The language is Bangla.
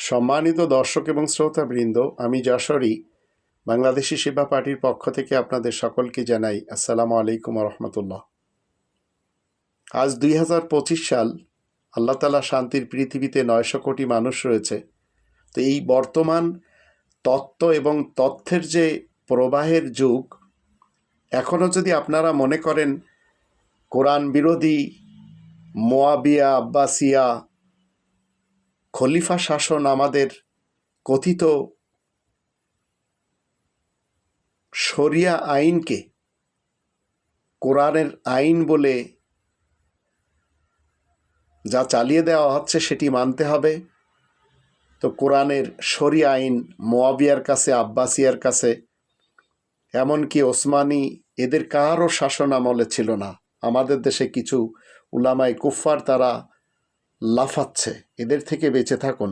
সম্মানিত দর্শক এবং শ্রোতাবৃন্দ, আমি যশোরী বাংলাদেশি সেবা পার্টির পক্ষ থেকে আপনাদের সকলকে জানাই আসসালামু আলাইকুম রহমতুল্লাহ। আজ 2025 সাল। আল্লাহ তাআলা শান্তির পৃথিবীতে 900 কোটি মানুষ রয়েছে। তো এই বর্তমান তত্ত্ব এবং তথ্যের যে প্রবাহের যুগ, এখনও যদি আপনারা মনে করেন কোরআন বিরোধী মোয়াবিয়া আব্বাসিয়া খলিফা শাসন আমাদের কথিত শরিয়া আইনকে কোরআনের আইন বলে যা চালিয়ে দেওয়া হচ্ছে সেটি মানতে হবে, তো কোরআনের শরিয়া আইন মোয়াবিয়ার কাছে, আব্বাসিয়ার কাছে, এমনকি ওসমানী, এদের কারও শাসন আমলে ছিল না। আমাদের দেশে কিছু উলামায়ে কুফফার তারা লাফাচ্ছে, এদের থেকে বেঁচে থাকুন।